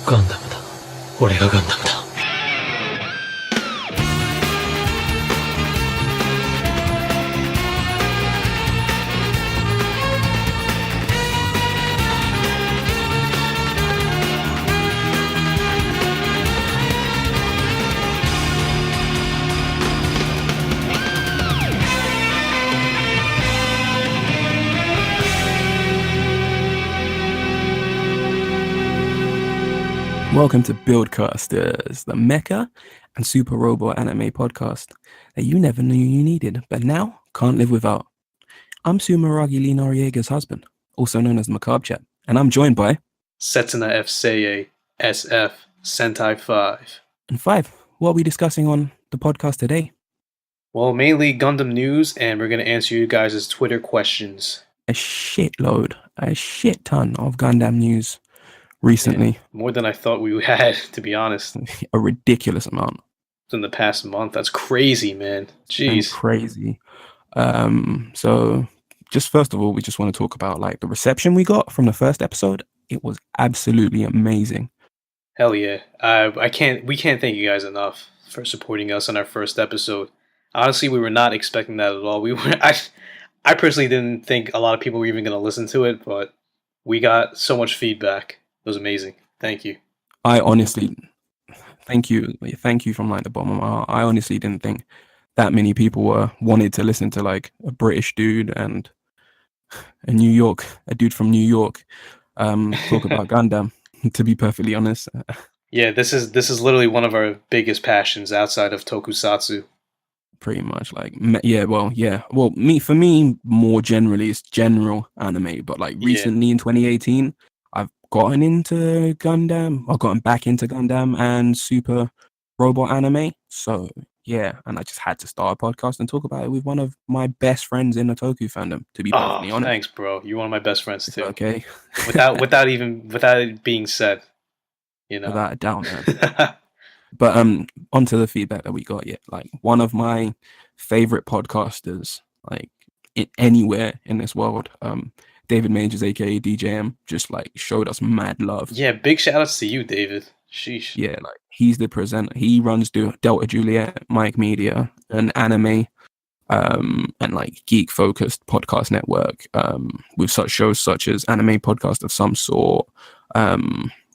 ガンダムだ。俺がガンダムだ。Welcome to Buildcasters, the mecha and super robot anime podcast that you never knew you needed, but now can't live without. I'm Sumeragi Lee Noriega's husband, also known as the Macabre Chap, and I'm joined by... Setsuna F. Seiei, SF, Sentai 5. And 5, what are we discussing on the podcast today? Well, mainly Gundam news, and we're going to answer you guys' Twitter questions. A shit ton of Gundam news recently. Yeah, more than I thought we had, to be honest. A ridiculous amount. In the past month. That's crazy, man. Jeez. Crazy. So just first of all, we just want to talk about like the reception we got from the first episode. It was absolutely amazing. Hell yeah. We can't thank you guys enough for supporting us on our first episode. Honestly, we were not expecting that at all. I personally didn't think a lot of people were even going to listen to it, but we got so much feedback. It was amazing. Thank you. I honestly, thank you from like the bottom of my heart. I honestly didn't think that many people wanted to listen to like a British dude and a dude from New York talk about Gundam, to be perfectly honest. Yeah, this is literally one of our biggest passions outside of tokusatsu. Pretty much, like, well, for me more generally it's general anime, but like recently in 2018 I've gotten into Gundam. I've gotten back into Gundam and super robot anime. So yeah, and I just had to start a podcast and talk about it with one of my best friends in the Toku fandom, to be perfectly honest. Thanks, bro. You're one of my best friends too. Okay. without it being said, you know. Without a doubt, man. But onto the feedback that we got. Yeah, like one of my favorite podcasters, like anywhere in this world, David Majors, aka DJM, just like showed us mad love. Yeah, big shout outs to you, David. Sheesh. Yeah, like he's the presenter. He runs Delta Juliet, Mike Media, an anime and like geek focused podcast network with such shows such as Anime Podcast of Some Sort,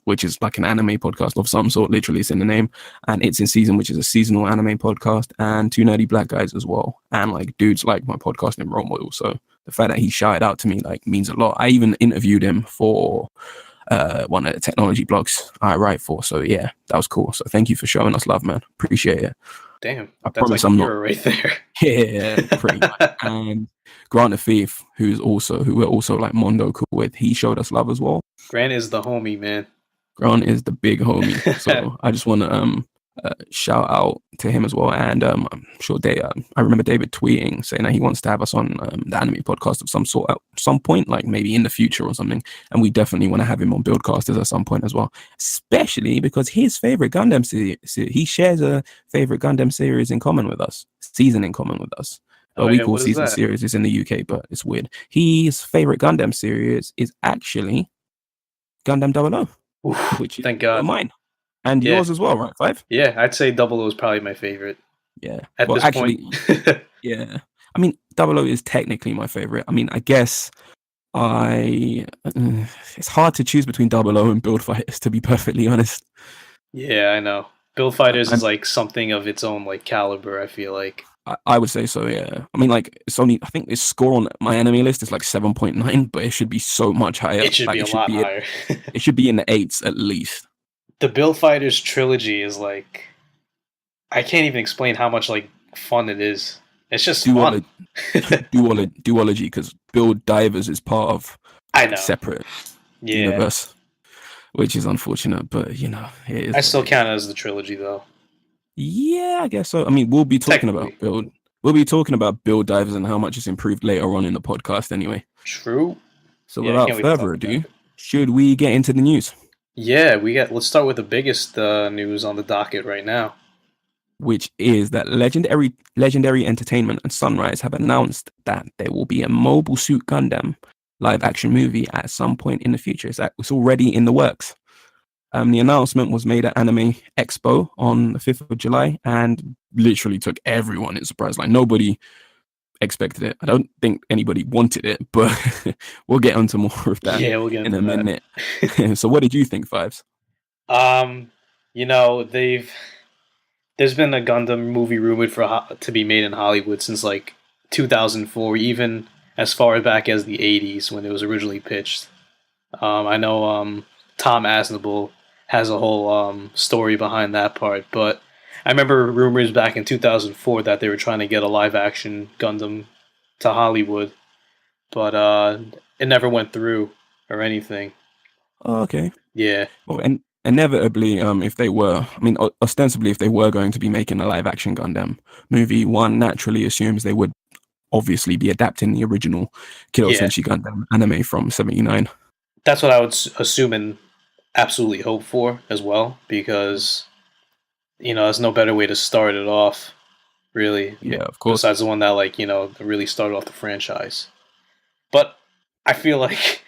which is like an anime podcast of some sort, literally it's in the name, and It's in Season, which is a seasonal anime podcast, and Two Nerdy Black Guys as well, and like dudes like my podcasting role model. So the fact that he shouted out to me like means a lot. I even interviewed him for one of the technology blogs I write for. So yeah, that was cool. So thank you for showing us love, man. Appreciate it. Damn, I promise like I'm not right there. Yeah, pretty much. And Grant the Thief, who we're also like Mondo cool with, he showed us love as well. Grant is the homie, man. Grant is the big homie. So I just want to shout out to him as well. And I'm sure I remember David tweeting saying that he wants to have us on the anime podcast of some sort at some point, like maybe in the future or something. And we definitely want to have him on Buildcasters at some point as well, especially because his favorite Gundam series, he shares a favorite Gundam series in common with us, season in common with us. We call season series is in the UK, but it's weird. His favorite Gundam series is actually Gundam 00. Oof, which thank God. Mine and yours as well, right? 5. Yeah, I'd say 00 is probably my favorite. Yeah, at this point. Yeah, I mean 00 is technically my favorite. I mean, I guess it's hard to choose between 00 and Build Fighters, to be perfectly honest. Yeah, I know. Build Fighters is like something of its own like caliber, I feel like. I would say so, yeah. I mean, like, it's only, I think the score on my anime list is like 7.9, but it should be so much higher. It should be a lot higher. It should be in the 8s at least. The Build Fighters trilogy is like, I can't even explain how much like fun it is. It's just fun. Duology, because Build Divers is part of a separate universe, which is unfortunate, but you know, it is. I still count it as the trilogy though. Yeah, I guess so. I mean, we'll be talking about Build. We'll be talking about Build Divers and how much it's improved later on in the podcast anyway. True. So without further ado, should we get into the news? Yeah, let's start with the biggest news on the docket right now. Which is that Legendary Entertainment and Sunrise have announced that there will be a Mobile Suit Gundam live action movie at some point in the future. It's already in the works. The announcement was made at Anime Expo on the 5th of July and literally took everyone in surprise. Like nobody expected it. I don't think anybody wanted it, but we'll get onto more of that Yeah, we'll get in into a that. minute. So what did you think, Fives? You know, there's been a Gundam movie rumored to be made in Hollywood since like 2004, even as far back as the 80s when it was originally pitched. I know Tom Aznable has a whole story behind that part, but I remember rumors back in 2004 that they were trying to get a live action Gundam to Hollywood, but it never went through or anything. Oh, okay. Yeah, Well, and inevitably, if they were, I mean, ostensibly, if they were going to be making a live action Gundam movie, one naturally assumes they would obviously be adapting the original Kilo yeah. Senshi Gundam anime from '79. That's what I would assume and absolutely hope for as well, because there's no better way to start it off, really, Yeah, of course. besides the one that really started off the franchise. But I feel like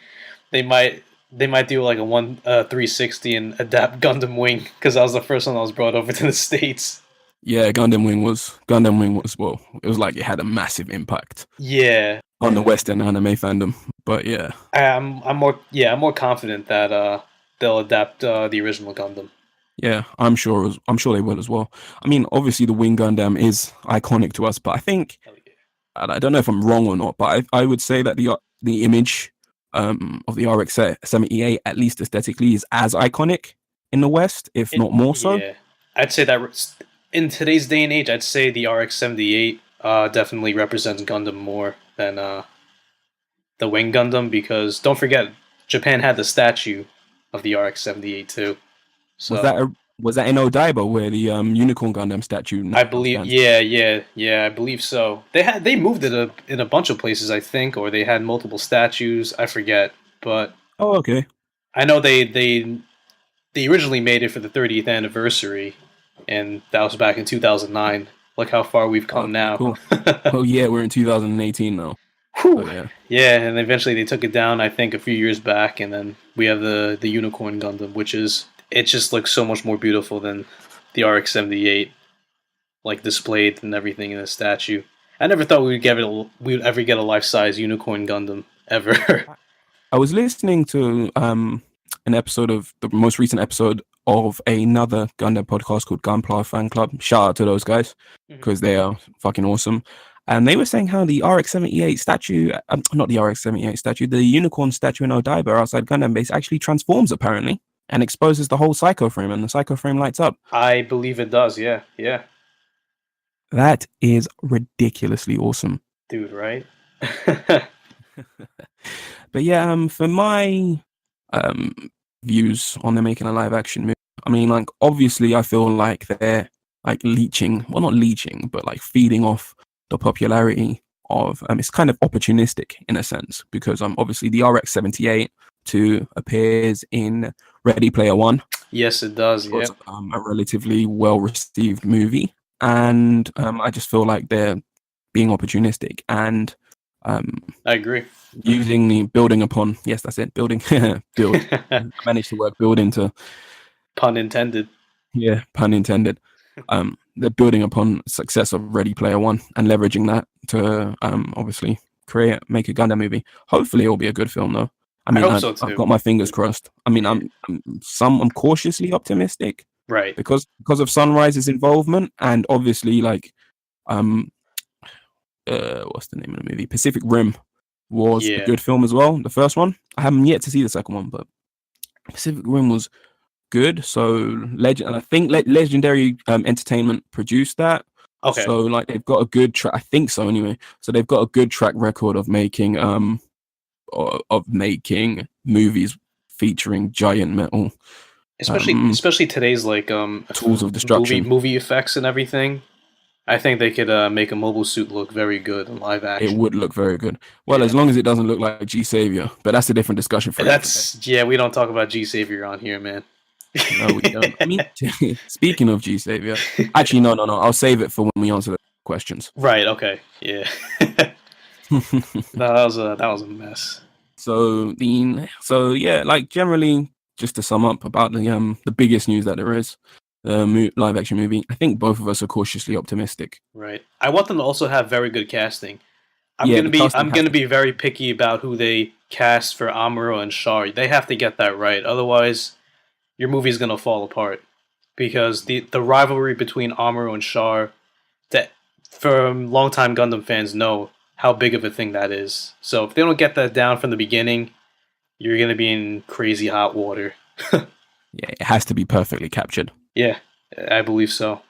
they might do like a 360 and adapt Gundam Wing, because that was the first one that was brought over to the States. Yeah, Gundam Wing was well, it was like it had a massive impact Yeah, on the Western anime fandom. But yeah, I'm more confident that they'll adapt the original Gundam. yeah, I'm sure they will as well. I mean, obviously the Wing Gundam is iconic to us, but I think Hell yeah. and I don't know if I'm wrong or not, but I would say that the image of the RX-78, at least aesthetically, is as iconic in the West, if not more so. Yeah, I'd say that in today's day and age, I'd say the RX-78 definitely represents Gundam more than the Wing Gundam, because don't forget, Japan had the statue of the RX-78 too. So Was that in Odaiba where the Unicorn Gundam statue now I believe, stands? yeah, I believe so. They moved it in a bunch of places, I think, or they had multiple statues. I forget, but Oh, okay. I know they originally made it for the 30th anniversary, and that was back in 2009. Look how far we've come Okay, now. cool. Oh yeah, we're in 2018 now. Whew. So yeah. Yeah, and eventually they took it down, I think, a few years back, and then we have the Unicorn Gundam, it just looks so much more beautiful than the RX-78, like displayed and everything in the statue. I never thought we would ever get a life-size Unicorn Gundam ever. I was listening to an episode of the most recent episode of another Gundam podcast called Gunpla Fan Club. Shout out to those guys because they are fucking awesome. And they were saying how the RX-78 statue, not the RX-78 statue, the Unicorn statue in Odaiba outside Gundam base actually transforms apparently and exposes the whole psycho frame, and the psycho frame lights up. I believe it does. Yeah. That is ridiculously awesome. Dude, right? But yeah, for my views on them making a live action movie, I mean, like, obviously I feel like they're like not leeching, but like feeding off the popularity of it's kind of opportunistic in a sense, because obviously the RX-78 appears in Ready Player One. Yes, it does. Yeah. Was a relatively well received movie, and I just feel like they're being opportunistic and I agree. using the building upon, yes, that's it, build. Managed to work build into Pun intended. Yeah, pun intended. They're building upon success of Ready Player One and leveraging that to obviously make a Gundam movie. Hopefully, it'll be a good film, though. I mean, I hope so too. I've got my fingers crossed. I mean, I'm cautiously optimistic, right? Because of Sunrise's involvement, and obviously, like, what's the name of the movie? Pacific Rim was a good film as well. The first one, I haven't yet to see the second one, but Pacific Rim was good. So I think Legendary Entertainment produced that. Okay. So like they've got a good track. I think so anyway. So they've got a good track record of making movies featuring giant metal, especially today's like tools of destruction, movie effects and everything. I think they could make a mobile suit look very good in live action. It would look very good. Well, as long as it doesn't look like G Savior, but that's a different discussion for we don't talk about G Savior on here, man. No, we don't. I mean, speaking of G Savior, actually, no. I'll save it for when we answer the questions. Right. Okay. Yeah. that was a mess. So yeah, like generally, just to sum up about the biggest news that there is, the live action movie. I think both of us are cautiously optimistic. Right. I want them to also have very good casting. I'm Yeah, gonna the be casting I'm has gonna to be very picky about who they cast for Amuro and Char. They have to get that right. Otherwise, your movie's gonna fall apart. Because the rivalry between Amuro and Char, that from longtime Gundam fans know how big of a thing that is. So if they don't get that down from the beginning, you're gonna be in crazy hot water. Yeah, it has to be perfectly captured, Yeah, I believe so.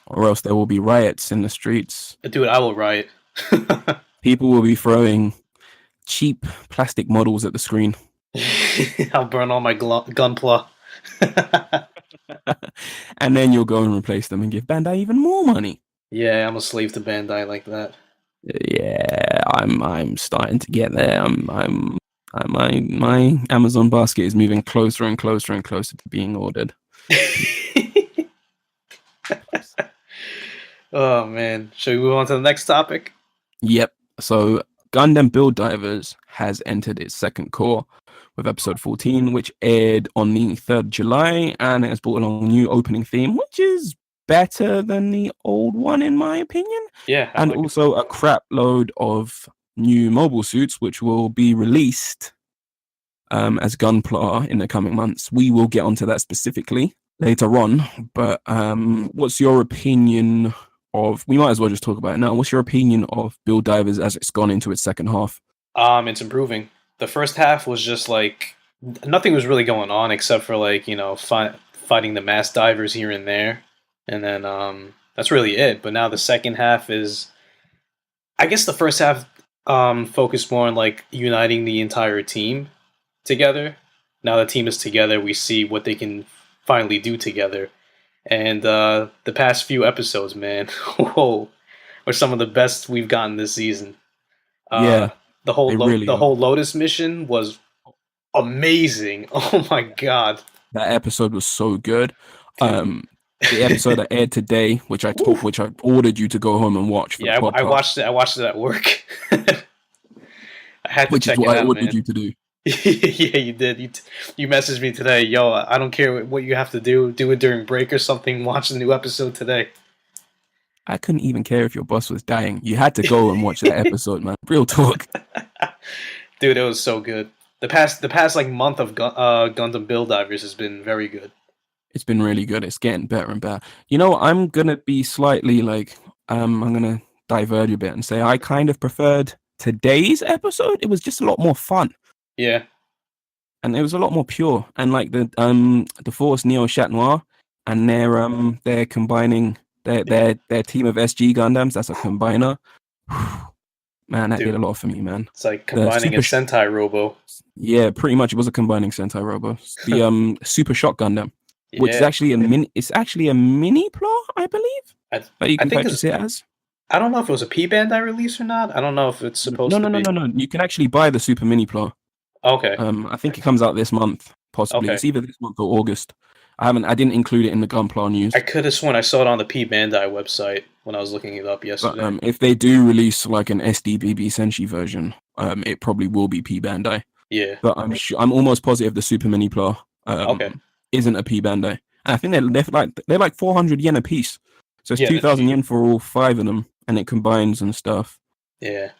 or else there will be riots in the streets. Dude, I will riot. People will be throwing cheap plastic models at the screen. I'll burn all my Gunpla. And then you'll go and replace them and give Bandai even more money. Yeah, I'm a slave to Bandai like that. Yeah, I'm starting to get there. My Amazon basket is moving closer and closer and closer to being ordered. Oh man, shall we move on to the next topic? Yep. So Gundam Build Divers has entered its second core with episode 14, which aired on the 3rd July, and it has brought along a new opening theme, which is better than the old one in my opinion. Yeah, And also a crap load of new mobile suits, which will be released as Gunpla in the coming months. We will get onto that specifically later on. But what's your opinion of? We might as well just talk about it now. What's your opinion of Build Divers as it's gone into its second half? It's improving. The first half was just like nothing was really going on except for like fighting the mass divers here and there, and then that's really it. But now the second half is, I guess the first half focused more on like uniting the entire team together. Now the team is together, we see what they can finally do together. And the past few episodes, man, whoa, were some of the best we've gotten this season. Yeah, the whole really the whole Lotus mission was amazing. Oh my god, that episode was so good. The episode that aired today, which I ordered you to go home and watch for the podcast. I watched it. I watched it at work. I had to which check is what it I out, ordered man. you to do. Yeah, you did. You messaged me today. Yo, I don't care what you have to do. Do it during break or something. Watch the new episode today. I couldn't even care if your boss was dying. You had to go and watch that episode, man. Real talk. Dude, it was so good. The past like month of Gundam Build Divers has been very good. It's been really good. It's getting better and better. You know, I'm gonna be slightly like I'm gonna diverge a bit and say I kind of preferred today's episode. It was just a lot more fun. Yeah. And it was a lot more pure. And like the Force Neo Chat Noir, and they're combining their team of SG Gundams. That's a combiner. Man, that Dude, did a lot for me, man. It's like combining a Sentai Robo. Yeah, pretty much. It was a combining Sentai Robo. The Super Shock Gundam, which is actually a mini. It's actually a mini plot, I believe. That you can purchase it as. I don't know if it was a P Bandai release or not. I don't know if it's supposed to be. No. You can actually buy the Super Mini plot. Okay. I think it comes out this month, possibly. Okay. It's either this month or August. I didn't include it in the Gunpla news. I could have sworn I saw it on the P Bandai website when I was looking it up yesterday. But if they do release like an SDBB Senshi version, it probably will be P Bandai. Yeah. But I'm almost positive the Super Mini plot isn't a P Bandai. And I think they're like 400 yen a piece. So it's 2,000 yen for all 5 of them, and it combines and stuff. Yeah.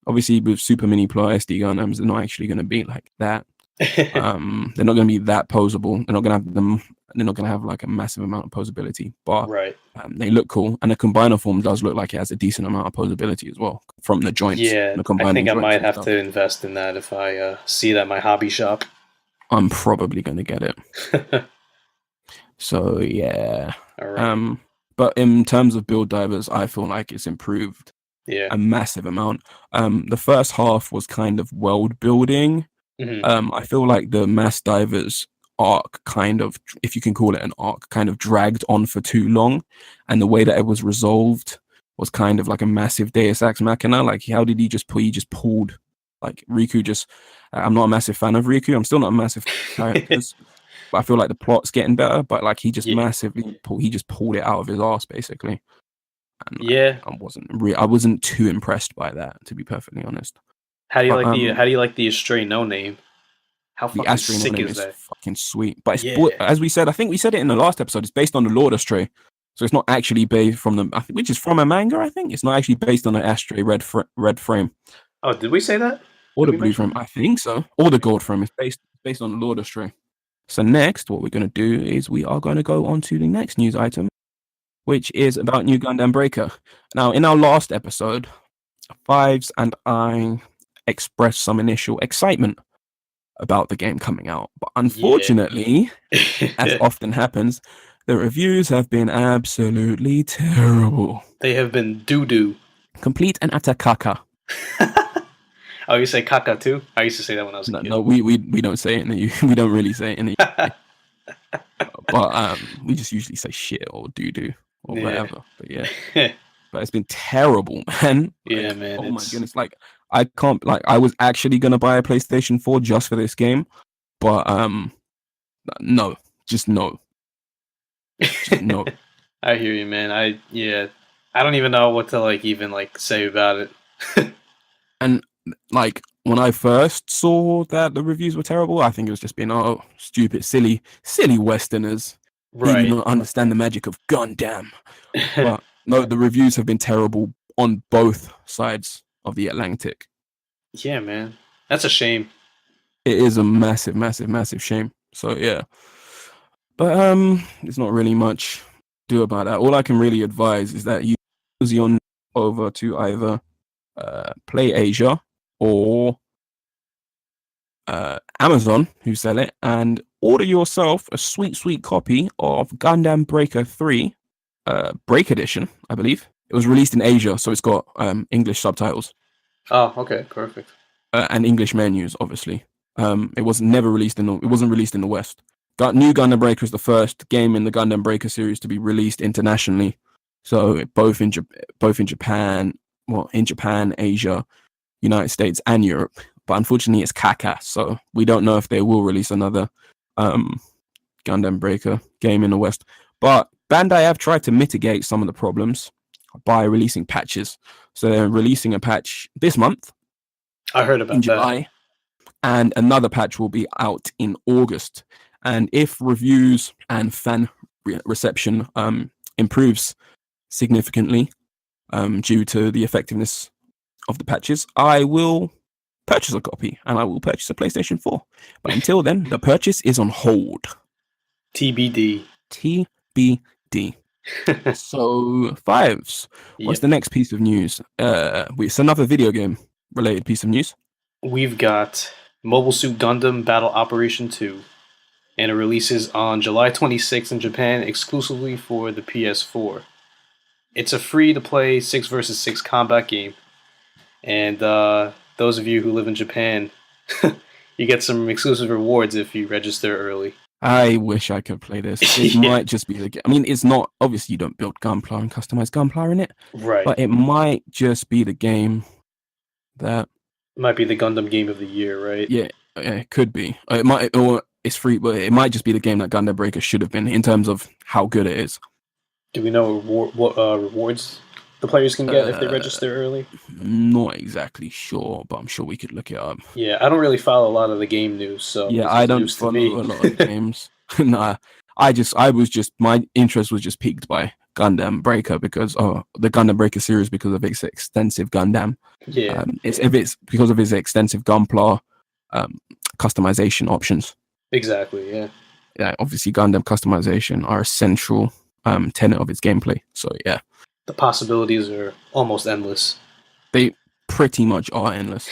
Obviously, with Super Mini plot SD Gundams, they're not actually going to be like that. They're not going to be that posable. They're not going to have them. They're not going to have like a massive amount of posability, but they look cool. And the combiner form does look like it has a decent amount of posability as well from the joints. Yeah, I think I might have to invest in that if I see it at my hobby shop. I'm probably going to get it. So yeah. All right. But in terms of Build Divers, I feel like it's improved a massive amount. The first half was kind of world building. Mm-hmm. I feel like the Mass Divers arc kind of, if you can call it an arc, kind of dragged on for too long, and the way that it was resolved was kind of like a massive Deus Ex Machina. Like, how did he just pulled like Riku? Just I'm not a massive fan of Riku. I'm still not a massive characters. But I feel like the plot's getting better, but like he just massively pulled it out of his ass basically. And I wasn't too impressed by that, to be perfectly honest. How do you like the Astray No Name? How The fucking Astray sick name is is that? fucking sweet. But Yeah. as we said, I think we said it in the last episode, it's based on the Lord Astray. So it's not actually based from which is from a manga, I think. It's not actually based on an Astray red frame. Oh, did we say that? Or Did the we blue mention frame, I think so. Or the gold frame. It's based on the Lord Astray. So next, what we're going to do is we are going to go on to the next news item, which is about New Gundam Breaker. Now, in our last episode, Fives and I expressed some initial excitement about the game coming out. But unfortunately, as often happens, the reviews have been absolutely terrible. They have been doo-doo. Complete and utter caca. Oh, you say caca too? I used to say that when I was a kid. No, we don't say it in the we don't really say it in the but we just usually say shit or doo-doo or whatever. But yeah. But it's been terrible, man. Yeah, man. Oh my goodness. Like I can't I was actually gonna buy a PlayStation 4 just for this game, but no. Just no. Just no. I hear you, man. I don't even know what to even say about it. And like when I first saw that the reviews were terrible, I think it was just being stupid, silly Westerners. Right. You don't understand the magic of Gundam. But no, the reviews have been terrible on both sides of the Atlantic. Yeah, man. That's a shame. It is a massive, massive, massive shame. So yeah. But there's not really much to do about that. All I can really advise is that you use your over to either Play Asia or Amazon, who sell it, and order yourself a sweet, sweet copy of Gundam Breaker 3 Break Edition, I believe. It was released in Asia, so it's got English subtitles. Oh, okay, perfect. And English menus, obviously. It was never released it wasn't released in the West. New Gundam Breaker is the first game in the Gundam Breaker series to be released internationally. So both in Japan, Asia, United States, and Europe. But unfortunately, it's caca, so we don't know if they will release another Gundam Breaker game in the West. But Bandai have tried to mitigate some of the problems by releasing patches. So they're releasing a patch this month. I heard about in July, and another patch will be out in August. And if reviews and fan reception improves significantly due to the effectiveness of the patches, I will purchase a copy and I will purchase a PlayStation 4. But until then, the purchase is on hold. TBD. TBD. So, Fives, what's the next piece of news? It's another video game related piece of news. We've got Mobile Suit Gundam Battle Operation 2. And it releases on July 26th in Japan exclusively for the PS4. It's a free-to-play 6 vs 6 combat game. And those of you who live in Japan, you get some exclusive rewards if you register early. I wish I could play this. It might just be the game. I mean, it's not... Obviously, you don't build Gunpla and customize Gunpla in it. Right. But it might just be the game that... It might be the Gundam game of the year, right? Yeah, it could be. It might... Or it's free, but it might just be the game that Gundam Breaker should have been in terms of how good it is. Do we know what rewards the players can get if they register early? Not exactly sure, but I'm sure we could look it up. Yeah, I don't really follow a lot of the game news, so yeah, I don't follow a lot of games. Nah, my interest was just piqued by Gundam Breaker because the Gundam Breaker series because of its extensive Gundam. Yeah, it's because of its extensive Gunpla customization options. Exactly. Yeah. Yeah, obviously Gundam customization are a central tenet of its gameplay. So yeah, the possibilities are almost endless. They pretty much are endless.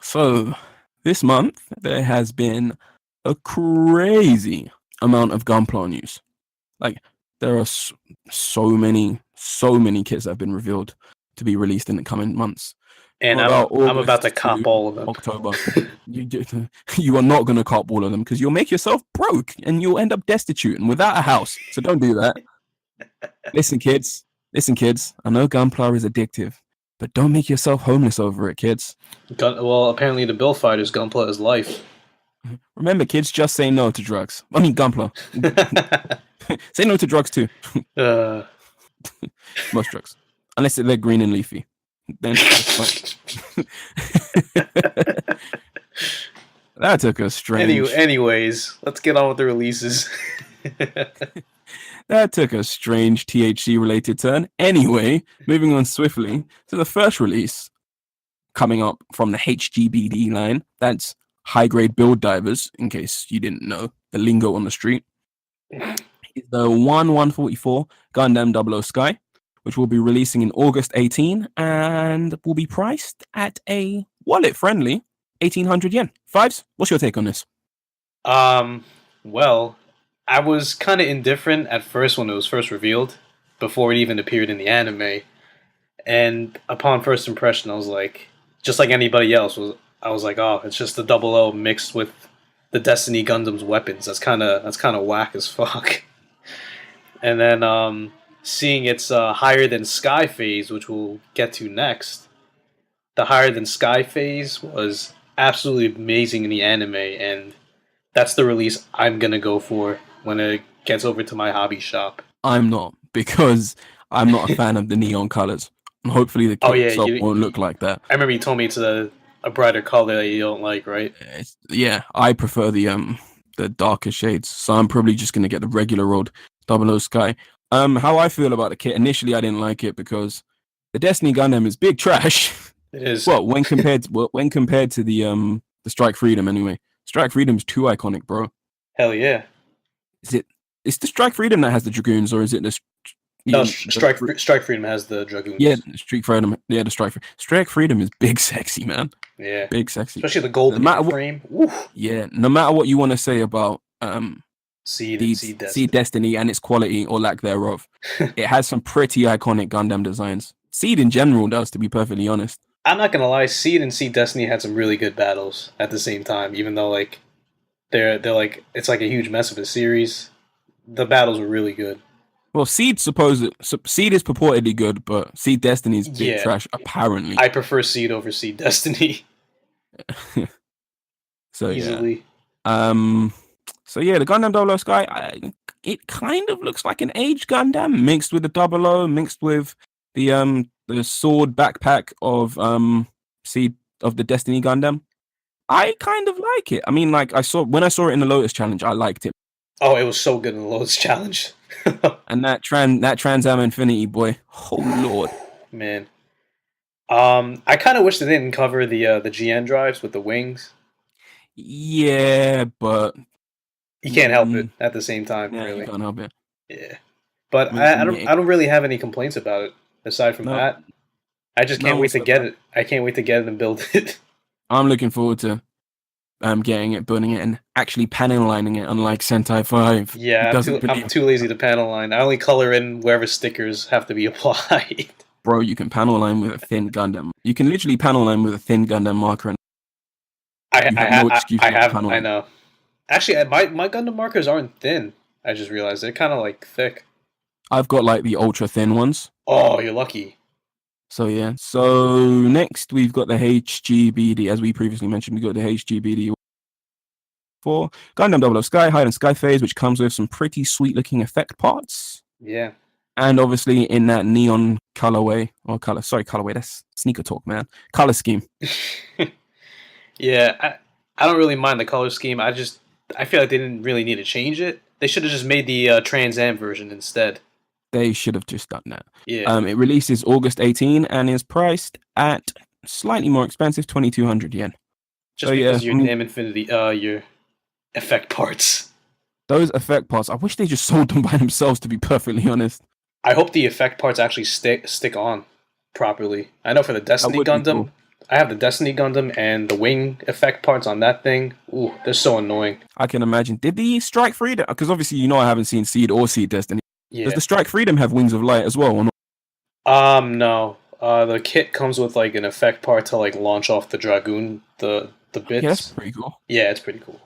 So this month there has been a crazy amount of Gunpla news. Like there are so many kits that have been revealed to be released in the coming months. And I'm about to cop all of them. October. You are not going to cop all of them because you'll make yourself broke and you'll end up destitute and without a house. So don't do that. Listen, kids. I know Gunpla is addictive, but don't make yourself homeless over it, kids. Well, apparently the Bill Fighters Gunpla is life. Remember, kids, just say no to drugs. I mean, Gunpla. Say no to drugs too. Most drugs. Unless they're green and leafy. Then That took a strange. Anyways, let's get on with the releases. That took a strange THC related turn. Anyway, moving on swiftly to the first release coming up from the HGBD line. That's high grade build divers, in case you didn't know the lingo on the street. It's the 1144 Gundam 00 Sky, which will be releasing in August 18 and will be priced at a wallet friendly 1800 yen. Fives, what's your take on this? Well, I was kind of indifferent at first when it was first revealed, before it even appeared in the anime. And upon first impression, I was like, just like anybody else, I was like, oh, it's just the 00 mixed with the Destiny Gundam's weapons. That's kind of whack as fuck. And then seeing its higher than Sky phase, which we'll get to next, the higher than Sky phase was absolutely amazing in the anime, and that's the release I'm gonna go for when it gets over to my hobby shop. I'm not, because I'm not a fan of the neon colors. And hopefully the kit itself won't look like that. I remember you told me it's a brighter color that you don't like, right? Yeah, I prefer the darker shades, so I'm probably just gonna get the regular old 00 Sky. How I feel about the kit, initially I didn't like it because the Destiny Gundam is big trash. It is. Well, when compared to the Strike Freedom anyway. Strike Freedom's too iconic, bro. Hell yeah. Is the Strike Freedom that has the Dragoons, or is it the Strike Freedom has the Dragoons. Yeah, Strike Freedom. Yeah, the Strike Freedom is big sexy, man. Yeah. Big sexy. Especially the golden frame. Yeah, no matter what you want to say about Seed Destiny and its quality or lack thereof, it has some pretty iconic Gundam designs. Seed in general does, to be perfectly honest. I'm not gonna lie, Seed and Seed Destiny had some really good battles at the same time, even though like they're like it's like a huge mess of a series. The battles were really good. Well, Seed is purportedly good, but Seed Destiny is big trash, apparently. I prefer Seed over Seed Destiny. So easily. Yeah. So yeah, the Gundam 00 Sky, it kind of looks like an aged Gundam mixed with the 00, mixed with the sword backpack of Seed of the Destiny Gundam. I kind of like it. I mean, like when I saw it in the Lotus Challenge, I liked it. Oh, it was so good in the Lotus Challenge. And that Trans Am Infinity, boy, oh lord, man. I kind of wish they didn't cover the GN drives with the wings. Yeah, but you can't help it at the same time. Yeah, really, you can't help it. Yeah, but I don't really have any complaints about it aside from that. I just can't wait to get it. I can't wait to get it and build it. I'm looking forward to getting it, building it, and actually panel lining it, unlike Sentai 5. Yeah, I'm too lazy to panel line. I only color in wherever stickers have to be applied. Bro, you can panel line with a thin Gundam. You can literally panel line with a thin Gundam marker. And I know. Actually, my Gundam markers aren't thin. I just realized they're kind of like thick. I've got like the ultra thin ones. Oh, you're lucky. So yeah. So next we've got the HGBD, as we previously mentioned. We got the HGBD for Gundam 00 Sky, High and Sky Phase, which comes with some pretty sweet looking effect parts. Yeah. And obviously in that neon colorway, colorway. That's sneaker talk, man. Color scheme. Yeah, I don't really mind the color scheme. I feel like they didn't really need to change it. They should have just made the Trans Am version instead. They should have just done that. Yeah. It releases August 18 and is priced at slightly more expensive, 2,200 yen. Just because your Nam Infinity, your effect parts. Those effect parts, I wish they just sold them by themselves, to be perfectly honest. I hope the effect parts actually stick on properly. I know for the Destiny Gundam, cool. I have the Destiny Gundam and the wing effect parts on that thing. Ooh, they're so annoying. I can imagine. Did the Strike Freedom, because obviously I haven't seen Seed or Seed Destiny. Yeah. Does the Strike Freedom have Wings of Light as well or not? No. The kit comes with like an effect part to like launch off the Dragoon, the bits. Yeah, that's pretty cool. Yeah, it's pretty cool.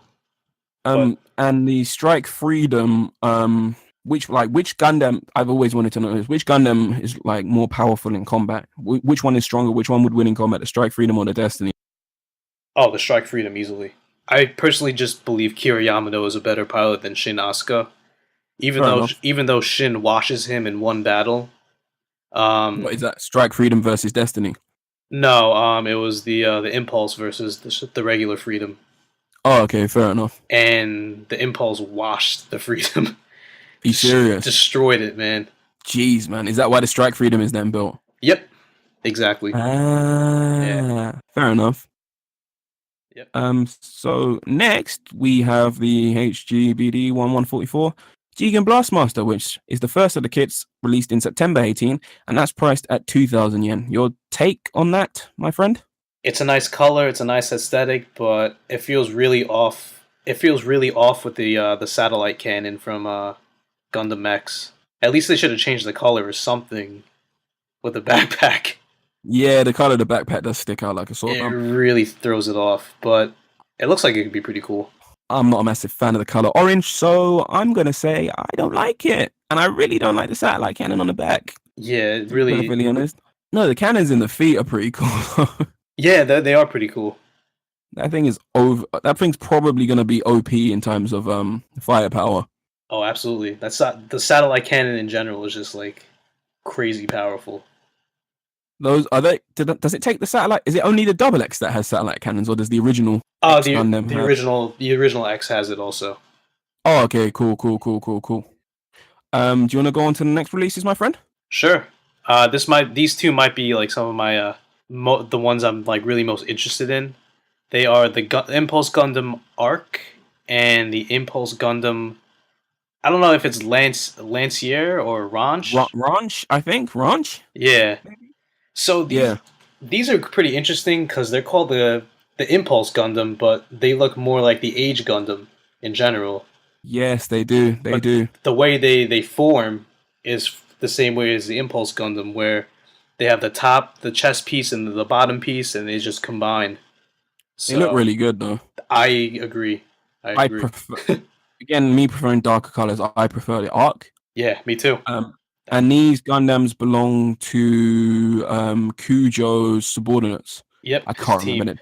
And the Strike Freedom, which Gundam, I've always wanted to know is which Gundam is like more powerful in combat? Which one is stronger? Which one would win in combat? The Strike Freedom or the Destiny? Oh, the Strike Freedom easily. I personally just believe Kira Yamano is a better pilot than Shin Asuka. Even though Shin washes him in one battle. What is that? Strike Freedom versus Destiny? No, it was the Impulse versus the regular Freedom. Oh, okay, fair enough. and the Impulse washed the Freedom. Are you serious? Destroyed it, man. Jeez, man. Is that why the Strike Freedom is then built? Yep, exactly. Ah, fair enough. Yep. So next we have the HGBD 1144 Jigen Blastmaster, which is the first of the kits released in September 18, and that's priced at 2,000 yen. Your take on that, my friend? It's a nice color, it's a nice aesthetic, but it feels really off. It feels really off with the satellite cannon from Gundam X. At least they should have changed the color or something with the backpack. Yeah, the color of the backpack does stick out like a sore It thumb. really throws it off, but it looks like it could be pretty cool. I'm not a massive fan of the color orange, so I'm gonna say I don't like it, and I really don't like the satellite cannon on the back. Yeah, To be really. perfectly honest. No, the cannons in the feet are pretty cool. Yeah, they are pretty cool. That thing is over. That thing's probably gonna be OP in terms of firepower. Oh, absolutely. That's not, the satellite cannon in general is just like crazy powerful. Those are they? Does it take the satellite? Is it only the double X that has satellite cannons, or does the original Oh, X Gundam the have? original X has it also. Oh, okay, cool. Do you want to go on to the next releases, my friend? Sure. These two might be like some of my the ones I'm like really most interested in. They are the Impulse Gundam Arc and the Impulse Gundam. I don't know if it's Lancier or Ranch. Ranch, I think. Ranch. Yeah. So these are pretty interesting because they're called the Impulse Gundam, but they look more like the Age Gundam in general. Yes, they do. They do. The way they form is the same way as the Impulse Gundam, where they have the chest piece, and the bottom piece, and they just combine. So, they look really good, though. I agree. I prefer. Again, me preferring darker colors. I prefer the Arc. Yeah, me too. And these Gundams belong to Kujo's subordinates. Yep. I can't remember it.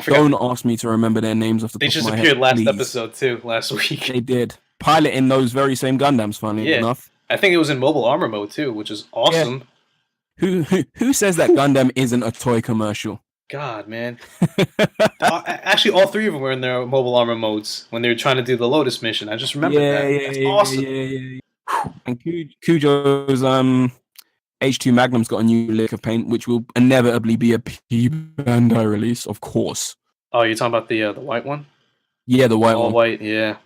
Don't ask me to remember their names off the top of my head. They just appeared last episode too, last week. They did. Piloting those very same Gundams, funny enough. I think it was in mobile armor mode too, which is awesome. Yeah. Who says that Gundam isn't a toy commercial? God, man. Actually, all three of them were in their mobile armor modes when they were trying to do the Lotus mission. I just remember that. That's awesome. Yeah. And Kujo's H2 Magnum's got a new lick of paint, which will inevitably be a P Bandai release, of course. Oh, you're talking about the white one? Yeah, the white one. All white, yeah.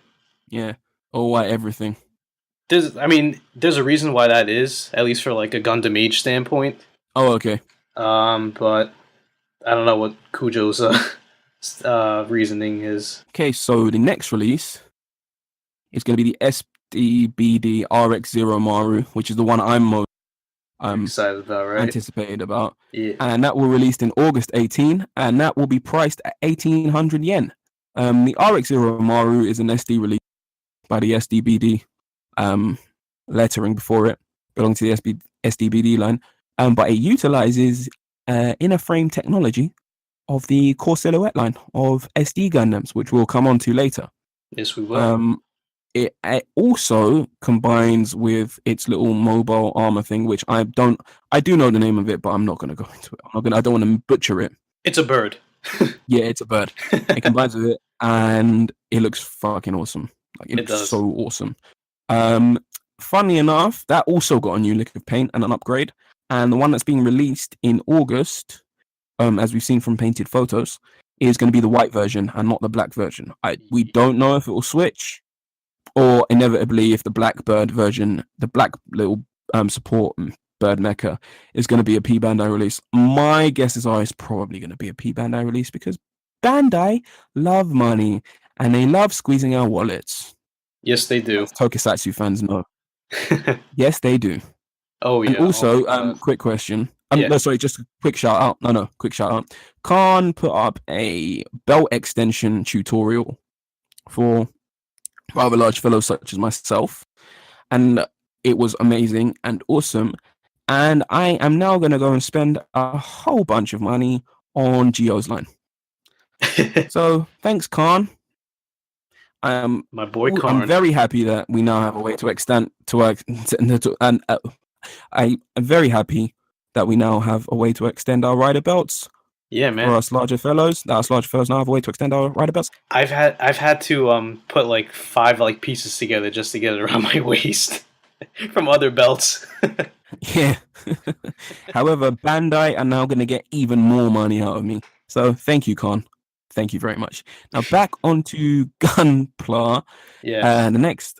Yeah, all white everything. There's a reason why that is, at least for like a Gundam Age standpoint. Oh, okay. But I don't know what Kujo's reasoning is. Okay, so the next release is going to be the SDBD RX-0 Maru, which is the one I'm most excited about, right? Anticipated about. Yeah. And that will released in August 18, and that will be priced at 1,800 yen. The RX-0 Maru is an SD release by the SDBD lettering before it, belonging to the SDBD line, but it utilizes inner frame technology of the core silhouette line of SD Gundams, which we'll come on to later. Yes, we will. It also combines with its little mobile armor thing, which I do know the name of it, but I'm not going to go into it. I don't want to butcher it. It's a bird. Yeah, it's a bird. It combines with it, and it looks fucking awesome. Like it looks so awesome. Funny enough, that also got a new lick of paint and an upgrade, and the one that's being released in August, as we've seen from painted photos, is going to be the white version and not the black version. We don't know if it will switch, or inevitably if the Blackbird version, the black little support bird mecha, is going to be a P Bandai release. My guesses are it's probably going to be a P Bandai release because Bandai love money and they love squeezing our wallets. Yes, they do. As Tokusatsu fans know. Yes, they do. Oh, yeah. And also, quick question. No, sorry, just a quick shout out. No, quick shout out. Khan put up a belt extension tutorial for rather large fellows such as myself, and it was amazing and awesome. And I am now going to go and spend a whole bunch of money on Geo's line. So thanks, Khan. My boy Khan. I'm very happy that we now have a way to extend to work, and I'm very happy that we now have a way to extend our rider belts Yeah, for man. us larger fellows. That us larger fellows now have a way to extend our rider belts. I've had to put like 5 like pieces together just to get it around my waist from other belts. Yeah. However, Bandai are now going to get even more money out of me. So thank you, Con. Thank you very much. Now back onto Gunpla. Yeah. The next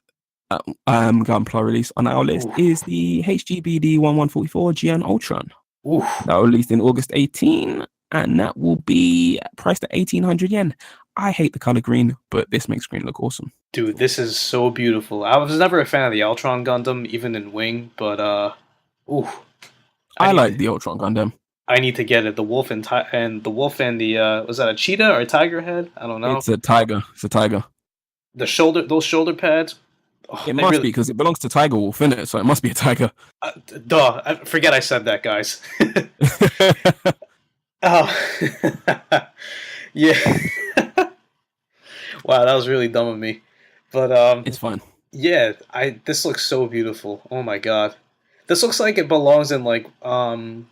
Gunpla release on our list Oof. is the HGBD 1144 GN Ultron. Oof. That was released in August 18, and that will be priced at 1,800 yen. I hate the color green, but this makes green look awesome. Dude, this is so beautiful. I was never a fan of the Ultron Gundam, even in Wing, but ooh, I need like to, the Ultron Gundam. I need to get it. The wolf and the wolf and the was that a cheetah or a tiger head? I don't know. It's a tiger. It's a tiger. Those shoulder pads. Oh, It they must really, be because it belongs to Tiger Wolf, innit? So it must be a tiger. duh. I forget I said that, guys. Oh, yeah. Wow, that was really dumb of me. But It's fine. yeah, this looks so beautiful. Oh my god. This looks like it belongs in like the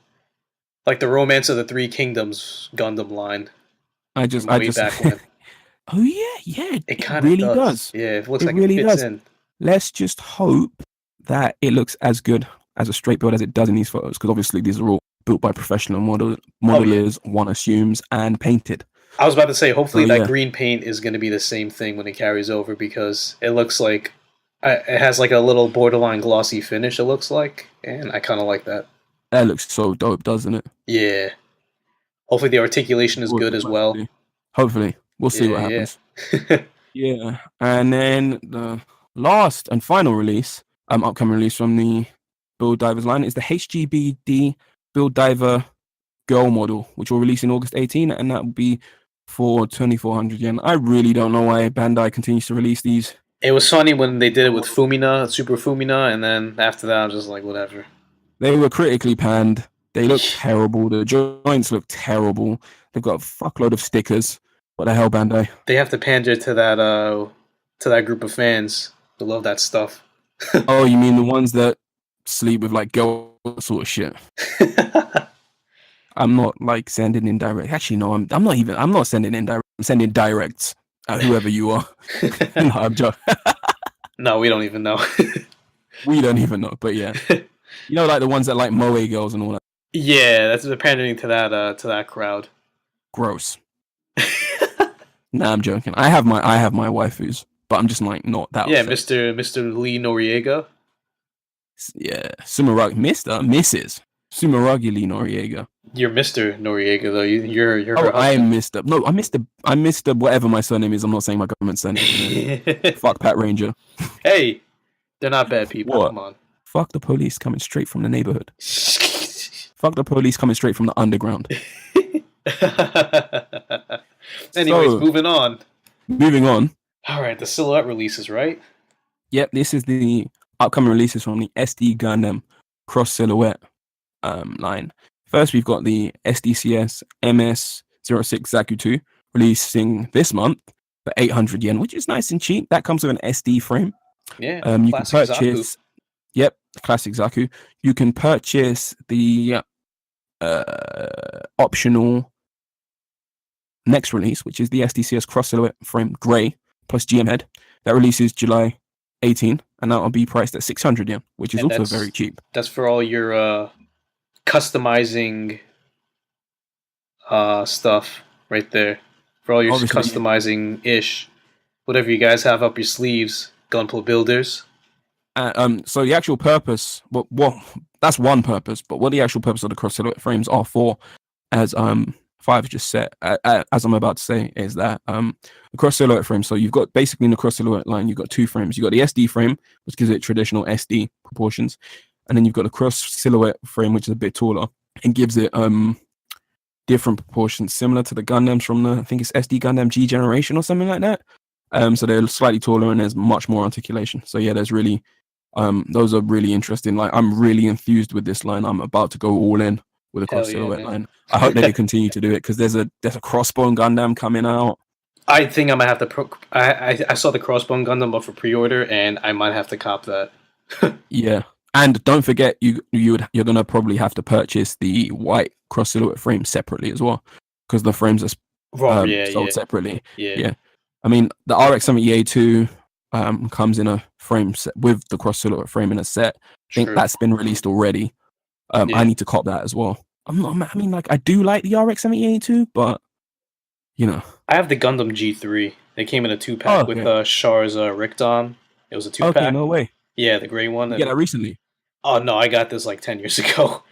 Romance of the Three Kingdoms Gundam line I from just way back when. Oh yeah, It it kind of really does. Yeah, it looks It like really it fits does. in. Let's just hope that it looks as good as a straight build as it does in these photos, because obviously these are all built by professional modelers, one assumes, and painted. I was about to say, hopefully that yeah. green paint is going to be the same thing when it carries over, because it looks like it has like a little borderline glossy finish. It looks like, and I kind of like that. That looks so dope, doesn't it? Yeah. Hopefully the articulation is good as well. Hopefully. We'll see what happens. Yeah. And then the last and final release, upcoming release from the Build Divers line is the HGBD Build Diver Girl model, which will release in August 18, and that will be for 2,400 yen. I really don't know why Bandai continues to release these. It was funny when they did it with Fumina, Super Fumina, and then after that, I was just like, whatever. They were critically panned. They look terrible. The joints look terrible. They've got a fuckload of stickers. What the hell, Bandai? They have to pander to that group of fans who love that stuff. Oh, you mean the ones that sleep with like girl sort of shit? I'm not like sending in direct. Actually, no, I'm not sending in direct. I'm sending directs at whoever you are. No, I'm joking. No, we don't even know. We don't even know, but yeah. You know, like the ones that like moe girls and all that. Yeah, that's pandering to that crowd. Gross. Nah, I'm joking. I have my waifus, but I'm just like not that. Yeah, upset. Mr. Lee Noriega. Yeah, Mrs. Sumeragi Lee Noriega. You're Mr. Noriega though. You're her husband. I am Mr. No, I'm Mr. Whatever my surname is. I'm not saying my government surname. Fuck Pat Ranger. Hey, they're not bad people. What? Come on. Fuck the police coming straight from the neighborhood. Fuck the police coming straight from the underground. Anyways, moving on. Moving on. All right, the silhouette releases, right? Yep, this is the upcoming releases from the SD Gundam Cross Silhouette line. First, we've got the SDCS MS06 Zaku 2 releasing this month for 800 yen, which is nice and cheap. That comes with an SD frame. Yeah, you can purchase. Zaku. Yep, classic Zaku. You can purchase the optional next release, which is the SDCS Cross Silhouette Frame Grey plus GM Head. That releases July 18, and that will be priced at 600 yen, which is also very cheap. That's for all your customizing stuff right there. For all your customizing ish, whatever you guys have up your sleeves, Gunpla builders. So the actual purpose, well, that's one purpose, but what the actual purpose of the cross silhouette frames are for, as Five just said, as I'm about to say, is that the cross silhouette frame. So you've got basically in the cross silhouette line, you've got two frames. You've got the SD frame, which gives it traditional SD proportions, and then you've got the cross silhouette frame, which is a bit taller and gives it different proportions, similar to the Gundams from I think it's SD Gundam G generation or something like that. So they're slightly taller and there's much more articulation. So yeah, there's really those are really interesting. Like I'm really enthused with this line. I'm about to go all in with a cross silhouette line. I hope they can continue to do it because there's a Crossbone Gundam coming out. I think I might have to. I saw the Crossbone Gundam up for pre-order, and I might have to cop that. Yeah, and don't forget you're gonna probably have to purchase the white cross silhouette frame separately as well. because the frames are sold Yeah. separately. Yeah. Yeah. I mean, the RX-70A2 comes in a frame set with the cross silhouette frame in a set. I think True. that's been released already. Yeah. I need to cop that as well. I mean, like, I do like the RX-70A2, but you know. I have the Gundam G3. They came in a 2-pack with Char's Rickdom. It was a 2-pack. Okay, no way. Yeah, the gray one. You get that recently? Oh no, I got this like 10 years ago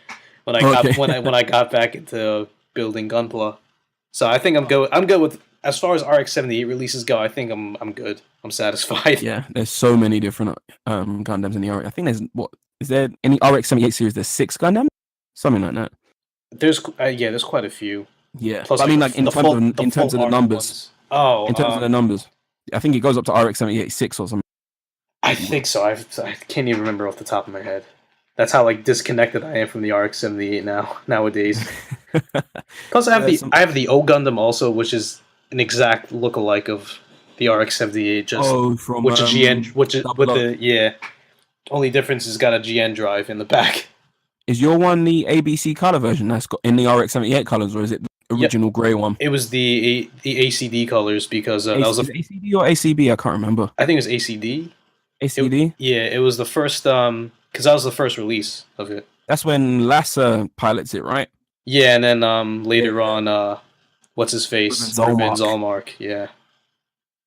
when I got back into building Gunpla. So I think I'm good. I'm good with as far as RX-78 releases go. I think I'm good. I'm satisfied. Yeah, there's so many different Gundams in the RX. I think is there any RX-78 series? There's 6 Gundams, something like that. There's quite a few. Yeah, plus, but I mean, like in terms of the numbers. Oh, in terms of the numbers, I think it goes up to RX-78 6 or something. I think so. I can't even remember off the top of my head. That's how like disconnected I am from the RX-78 nowadays. Plus, I have the O Gundam also, which is an exact lookalike of the RX-78. Which is GN, which is with the only difference is got a GN drive in the back. Is your one the ABC color version that's got in the RX-78 colors, or is it the original grey one? It was the ACD colors because that was ACD or ACB. I can't remember. I think it was ACD. ACD. It was the first because that was the first release of it. That's when Lassa pilots it, right? Yeah, and then later on, what's his face? Ruben Zalmark. Yeah,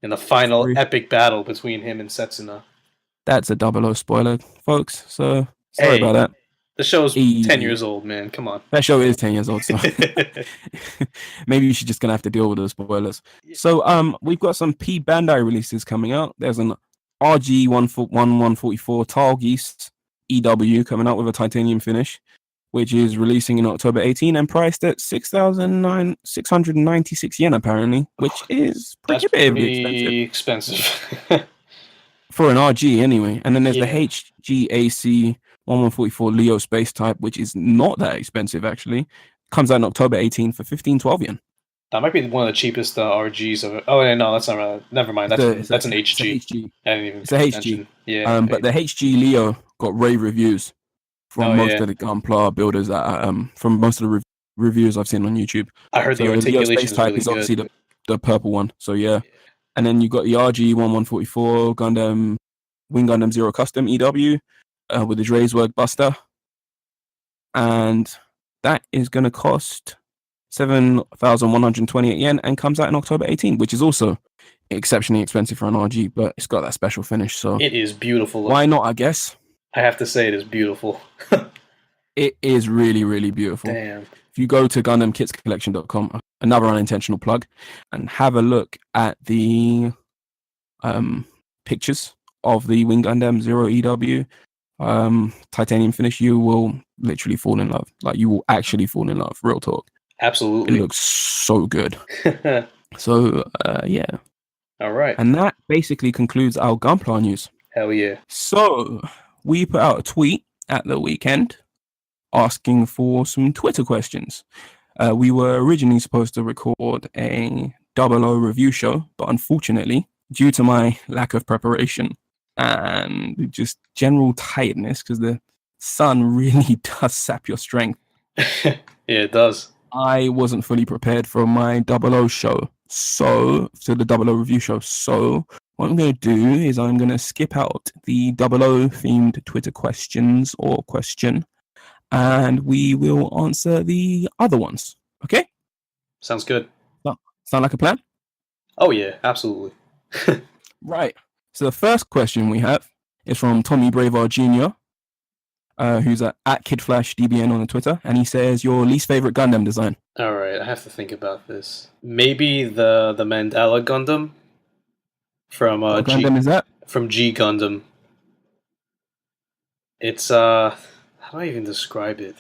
in the final epic battle between him and Setsuna. That's a 00 spoiler, folks. So sorry about that. The show's 10 years old, man. Come on. That show is 10 years old, so maybe you're just gonna have to deal with those spoilers. So we've got some P Bandai releases coming out. There's an RG 1144 Targeist EW coming out with a titanium finish, which is releasing in October 18 and priced at 6,696 yen apparently, which is prohibitively expensive. For an RG anyway. And then there's the HGAC 1144 Leo space type, which is not that expensive actually. Comes out in October 18 for 1512 yen. That might be one of the cheapest RGs of it. Oh no, that's not right. Never mind. That's an HG. It's a HG. I didn't even it's a HG. Yeah. But the HG Leo got rave reviews from most of the Gunpla builders. From most of the reviews I've seen on YouTube. I heard the articulation Leo space type is obviously the purple one. So yeah. And then you got the RG 1144 Gundam Wing Gundam Zero Custom EW with the Dreiswerk Buster, and that is going to cost 7,128 yen and comes out in October 18, which is also exceptionally expensive for an RG, but it's got that special finish. So it is beautiful. Why not? I guess I have to say it is beautiful. It is really, really beautiful. Damn. If you go to GundamKitsCollection.com, another unintentional plug, and have a look at the pictures of the Wing Gundam Zero EW titanium finish, you will literally fall in love. Like, you will actually fall in love. Real talk. Absolutely. It looks so good. So, yeah. All right. And that basically concludes our Gunpla news. Hell yeah. So, we put out a tweet at the weekend asking for some Twitter questions. We were originally supposed to record a 00 review show, but unfortunately, due to my lack of preparation and just general tiredness, because the sun really does sap your strength. Yeah, it does. I wasn't fully prepared for my 00 show. So, to the 00 review show. So, what I'm going to do is I'm going to skip out the 00 themed Twitter questions or question, and we will answer the other ones. Okay? Sounds good. Sound like a plan? Oh, yeah, absolutely. Right. So the first question we have is from Tommy Braver Jr., who's at KidFlashDBN on the Twitter, and he says, your least favorite Gundam design? All right, I have to think about this. Maybe the Mandala Gundam from what Gundam is that? From G Gundam. It's how do I even describe it?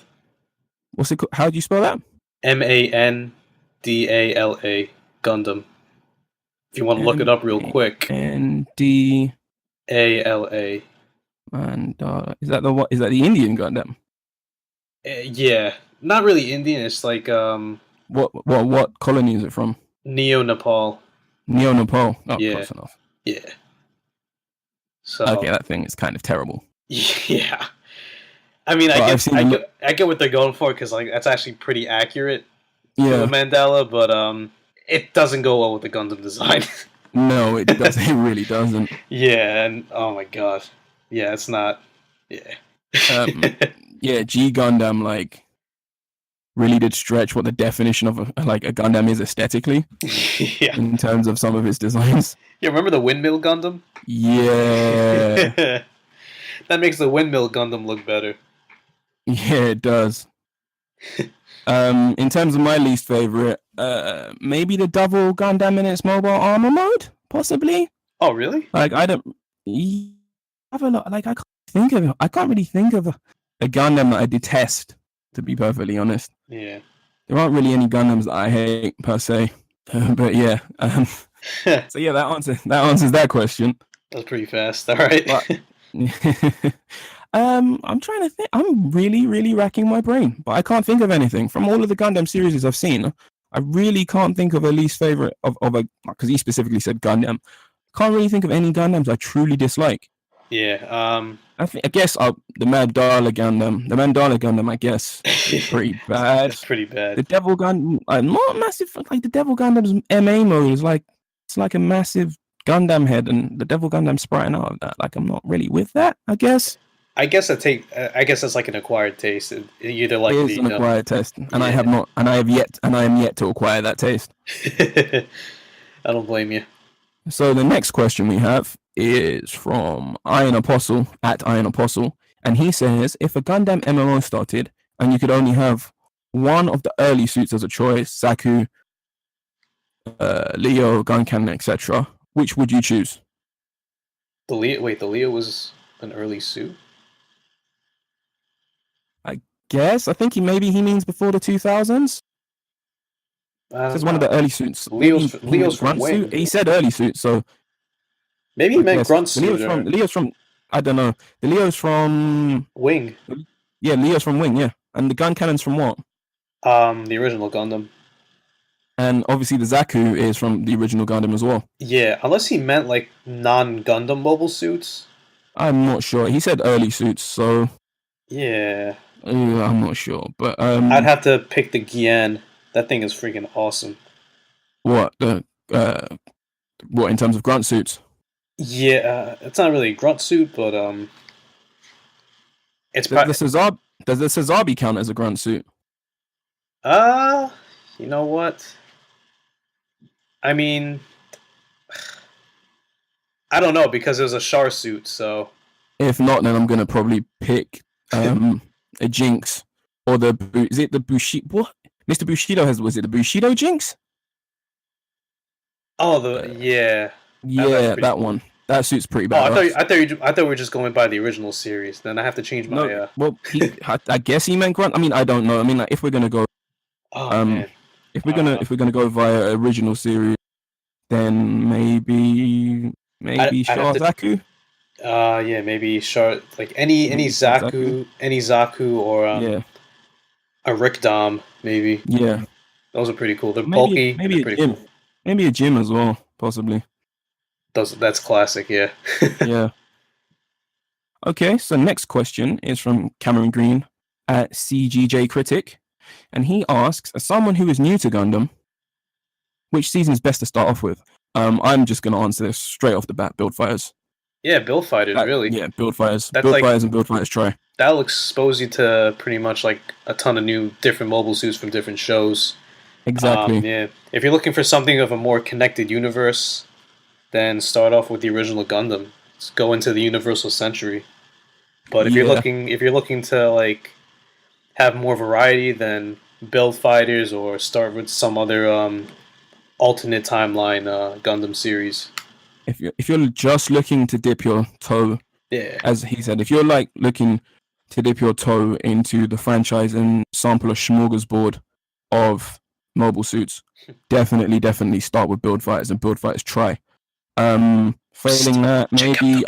What's it called? How do you spell that? Mandala Gundam. If you want to look it up real quick. Mandala. And is that the Indian Gundam? Yeah, not really Indian. It's like What colony is it from? Neo-Nepal. Neo-Nepal. Oh, yeah. Close enough. Yeah. So okay, that thing is kind of terrible. Yeah. I mean, I get what they're going for, because like that's actually pretty accurate. for the Yeah. mandala, but it doesn't go well with the Gundam design. No, it doesn't. It really doesn't. Yeah, and oh my god, yeah, it's not. Yeah. Yeah, G Gundam like really did stretch what the definition of a Gundam is aesthetically Yeah. in terms of some of its designs. You remember the windmill Gundam? Yeah, That makes the windmill Gundam look better. yeah, it does. In terms of my least favorite, maybe the double Gundam in its mobile armor mode, possibly. Oh, really? Like I don't have a lot. Like I can't really think of a Gundam that I detest. To be perfectly honest, Yeah. there aren't really any Gundams that I hate per se. But yeah, so yeah, that answers that question. That's pretty fast. All right. But, I'm trying to think. I'm really racking my brain, but I can't think of anything from all of the Gundam series I've seen. I really can't think of a least favorite of a, because he specifically said Gundam. Can't really think of any Gundams I truly dislike. Yeah. I guess the Mandala Gundam, I guess, is pretty bad. That's pretty bad. The Devil Gundam, not massive. Like the Devil Gundam's MA mode is like it's like a massive Gundam head, and the Devil Gundam sprouting out of that. Like I'm not really with that. I guess. I guess that's like an acquired taste. You either like It is an acquired taste, and I am yet to acquire that taste. I don't blame you. So the next question we have is from Iron Apostle at Iron Apostle, and he says, if a Gundam MMO started and you could only have one of the early suits as a choice, Zaku, Leo, Gunkan, etc., which would you choose? The Leo was an early suit? I think he means before the 2000s. This is one of the early suits. Leo's from Wing. Suit. He said early suit, so maybe he meant grunt suit. Leo's from I don't know. The Leo's from Wing. Yeah, Leo's from Wing, yeah. And the gun cannon's from what? The original Gundam. And obviously the Zaku is from the original Gundam as well. Yeah, unless he meant like non-Gundam mobile suits. I'm not sure. He said early suits, so yeah. I'm not sure, but I'd have to pick the Leg10n. That thing is freaking awesome. What in terms of grunt suits? Yeah, it's not really a grunt suit, but it's does the Sazabi count as a grunt suit? You know what? I mean, I don't know because it was a Char suit, so. If not, then I'm gonna probably pick a Jinx or is it the Bushido? What Mr. Bushido was it the Bushido Jinx? Oh, yeah. Yeah, that cool one. That suit's pretty bad. I thought we were just going by the original series. Then I have to change my. No, well, I guess he meant grunt. I mean, I don't know. I mean, like, if we're gonna go, man. if we're gonna go via original series, then maybe Char Zaku. Yeah, maybe Char, like any Zaku or a Rick Dom maybe. Yeah, those are pretty cool. They're bulky. Maybe a Jim. Maybe a Jim as well, possibly. That's classic, yeah. Yeah. Okay, so next question is from Cameron Green at CGJ Critic, and he asks, as someone who is new to Gundam, which season is best to start off with? I'm just going to answer this straight off the bat. Build Fighters. Yeah, Build Fighters, really. Yeah, Build Fighters. Fighters and Build Fighters try. That'll expose you to pretty much like a ton of new different mobile suits from different shows. Exactly. Yeah. If you're looking for something of a more connected universe, then start off with the original Gundam. Let's go into the Universal Century. But if you're looking to like have more variety, then Build Fighters or start with some other alternate timeline Gundam series. If you're just looking to dip your toe, as he said, if you're like looking to dip your toe into the franchise and sample a smorgasbord of mobile suits, definitely start with Build Fighters and Build Fighters try. Failing that, maybe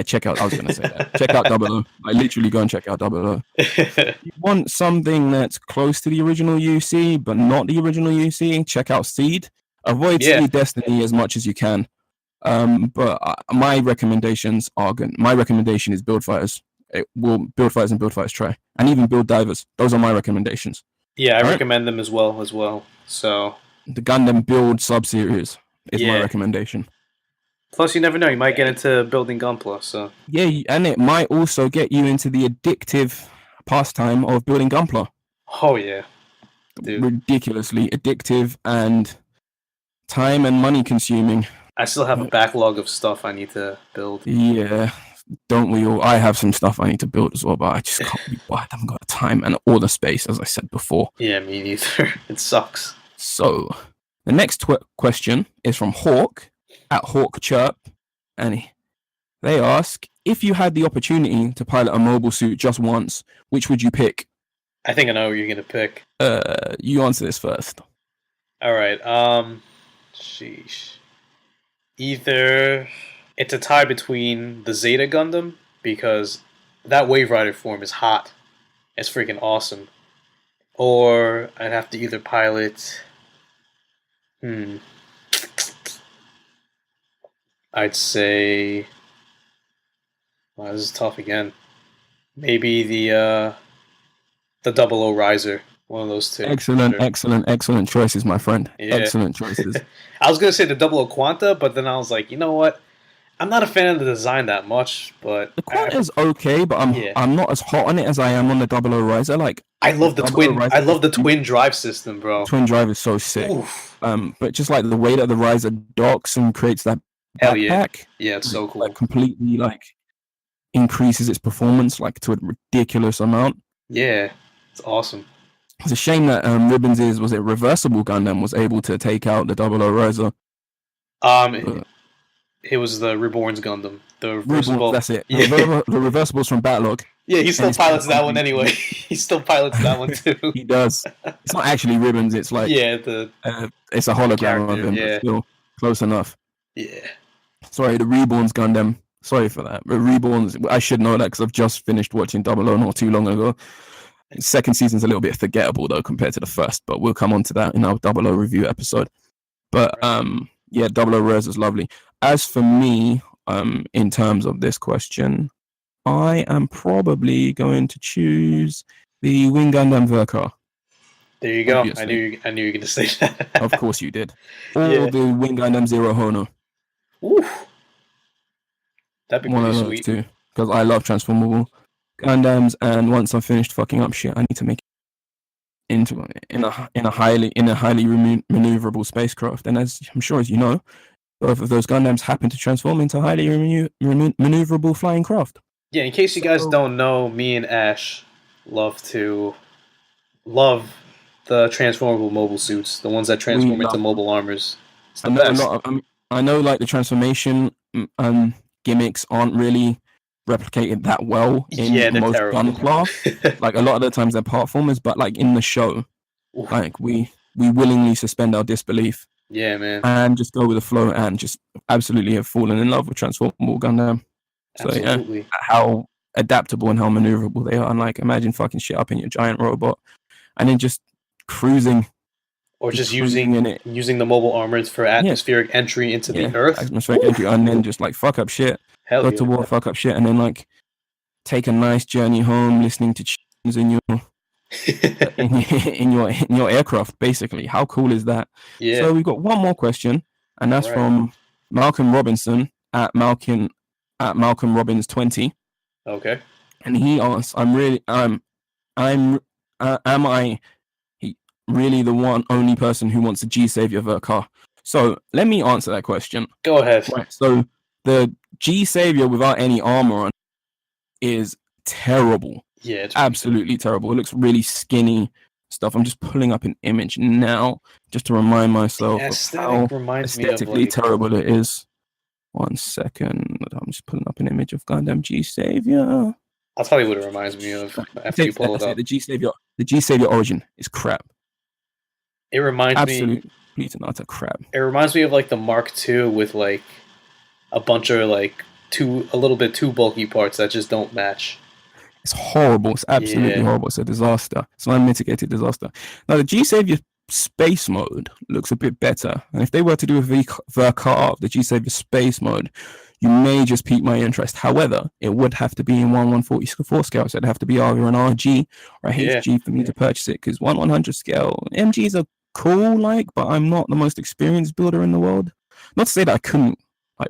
check out. I was gonna say that. Check out 00. I literally go and check out 00. You want something that's close to the original UC, but not the original UC? Check out Seed. Avoid Seed Destiny as much as you can. But my recommendations are good. My recommendation is Build Fighters. It will Build Fighters and Build Fighters try, and even Build Divers. Those are my recommendations. Yeah, I Alright. recommend them as well. So The Gundam Build sub-series is my Yeah. recommendation. plus, you never know, you might get into building Gunpla. So Yeah, and it might also get you into the addictive pastime of building Gunpla. oh yeah, dude. Ridiculously addictive and time and money consuming. I still have a backlog of stuff I need to build. Yeah, don't we all? I have some stuff I need to build as well, but I just can't be bothered. I haven't got the time and or the space, as I said before. Yeah, me neither. It sucks. So, the next question is from Hawk at Hawk Chirp, and they ask, if you had the opportunity to pilot a mobile suit just once, which would you pick? I think I know what you're gonna pick. You answer this first. All right. Sheesh. Either it's a tie between the Zeta Gundam because that Wave Rider form is hot. It's freaking awesome. Or I'd have to either pilot. I'd say. Wow, this is tough again. Maybe the Double O Riser. One of those two. Excellent choices, my friend. Yeah. Excellent choices. I was gonna say the Double O Quanta, but then I was like, you know what? I'm not a fan of the design that much, but The Quanta is okay, but I'm not as hot on it as I am on the Double O Riser. Like, I love the Double O twin. Riser- I love the twin drive system, bro. Twin drive is so sick. Oof. But just like the way that the Riser docks and creates that Hell yeah. backpack, Yeah, it's so cool. like completely like increases its performance like to a ridiculous amount. Yeah, it's awesome. It's a shame that Ribbons' was it reversible Gundam was able to take out the Double O Riser. It was the Reborn's Gundam. The reversible. That's it. Yeah. The reversibles from Backlog. Yeah, he still And it's pilots that completely- one anyway. He still pilots that one too. He does. It's not actually Ribbons. It's like Yeah, it's a hologram of character, him. yeah. But still close enough. yeah. Sorry, the Reborn's Gundam. Sorry for that. But Reborn's, I should know that because I've just finished watching Double O not too long ago. Second season's a little bit forgettable though compared to the first, but we'll come on to that in our Double O review episode. But yeah, Double O Res is lovely. As for me, in terms of this question, I am probably going to choose the Wing Gundam Verka. There you go. Obviously. I knew you were gonna say that. Of course you did. Or Yeah. the Wing Gundam Zero Hono. Oof. That'd be One of pretty those sweet. two. Because I love transformable Gundams, and once I'm finished fucking up shit, I need to make it into in a highly maneuverable spacecraft. And as I'm sure as you know, both of those Gundams happen to transform into highly maneuverable flying craft. Yeah, in case you guys don't know, me and Ash love the transformable mobile suits, the ones that transform into mobile armors. It's the best. I know like the transformation gimmicks aren't really replicated that well in Yeah, they're most terrible. Gunpla. Like a lot of the times they're part formers, but like in the show, Oof. like we willingly suspend our disbelief Yeah, man. and just go with the flow and just absolutely have fallen in love with transformable Gundam. So Absolutely. yeah, how adaptable and how maneuverable they are. And like imagine fucking shit up in your giant robot and then just cruising. Or just cruising in it. using the mobile armors for atmospheric entry into the Earth. Atmospheric entry, and then just like fuck up shit. Hell Go yeah. to war, fuck up shit, and then like take a nice journey home, listening to tunes in your aircraft. Basically, how cool is that? Yeah. So we've got one more question, and that's Right. from Malcolm Robinson at Malcolm Robbins 20, Okay. and he asks, am I really the only person who wants a G Savior Verka? So let me answer that question. Go ahead. Right. So the G Savior without any armor on is terrible. Yeah, it's Absolutely terrible. It looks really skinny stuff. I'm just pulling up an image now just to remind myself of how aesthetic reminds me of aesthetically like, terrible it is. 1 second. I'm just pulling up an image of Gundam G Savior. I'll tell you what it reminds me of after you pull it up. The G Savior origin is crap. It reminds me. Absolute complete and utter crap. It reminds me of like the Mark II with like a bunch of like a little bit too bulky parts that just don't match. It's horrible. It's absolutely horrible. It's a disaster. It's an unmitigated disaster. Now the G Savior space mode looks a bit better. And if they were to do a Vercar of the G-Savior space mode, you may just pique my interest. However, it would have to be in 1/144 scale, so it'd have to be either an RG or a HG for me to purchase it, because 1/100 scale MGs are cool, but I'm not the most experienced builder in the world. Not to say that I couldn't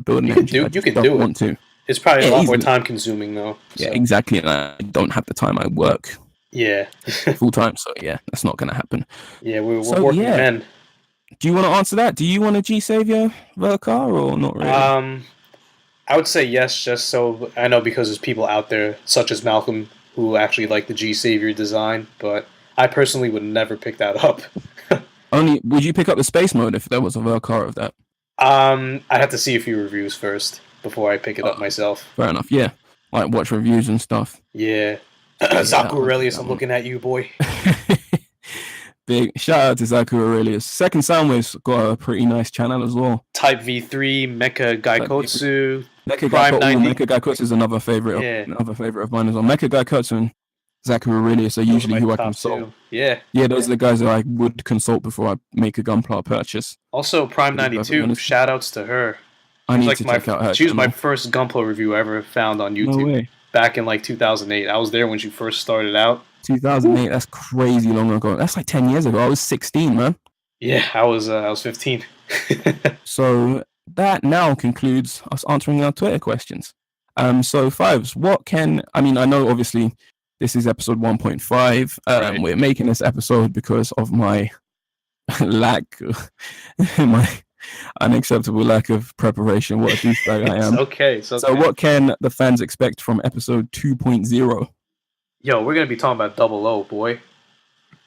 build an MG. You can do it. It's probably a lot more time consuming though. So. Yeah, exactly. And I don't have the time. I work. Yeah. full time. So yeah, that's not going to happen. Yeah, we're working men. Do you want to answer that? Do you want a G-Savior Vercar or not really? I would say yes, just so I know, because there's people out there such as Malcolm who actually like the G-Savior design, but I personally would never pick that up. Would you pick up the space mode if there was a Vercar of that? I'd have to see a few reviews first before I pick it up myself. Fair enough, yeah. Watch reviews and stuff. Yeah. Zaku Aurelius, I'm looking at you, boy. Big shout out to Zaku Aurelius. Second Soundwave's got a pretty nice channel as well. Type V3, Mecha Gaikotsu, Prime 90. Mecha Gaikotsu is another favorite of mine as well. Mecha Gaikotsu and Zaku Aurelius are usually who I consult. Yeah. Yeah, those are the guys that I would consult before I make a Gunpla purchase. Also, Prime 92, shout outs to her. She was my first Gunpla review I ever found on YouTube. No way. Back in 2008. I was there when she first started out. 2008, that's crazy long ago. That's 10 years ago. I was 16, man. Yeah, I was 15. So that now concludes us answering our Twitter questions. So Fives, I know obviously this is episode 1.5. Right. We're making this episode because of my my unacceptable lack of preparation. What a douchebag I am. It's okay. So what can the fans expect from episode 2.0? Yo, we're going to be talking about Double O, boy.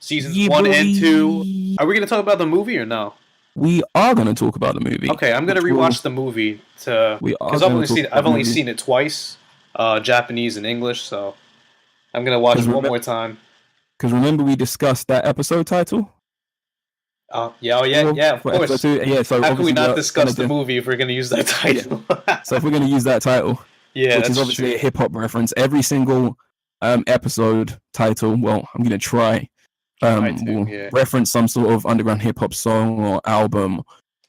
Seasons 1 and 2. Are we going to talk about the movie or no? We are going to talk about the movie. Okay, I'm going to rewatch the movie because I've only seen it twice, Japanese and English, so I'm going to watch it one more time. Because remember we discussed that episode title? Of course. Yeah, so how can we not discuss the movie if we're going to use that title? Yeah. So if we're going to use that title, which is obviously a hip-hop reference, every single episode title, well, I'm going to try, will reference some sort of underground hip-hop song or album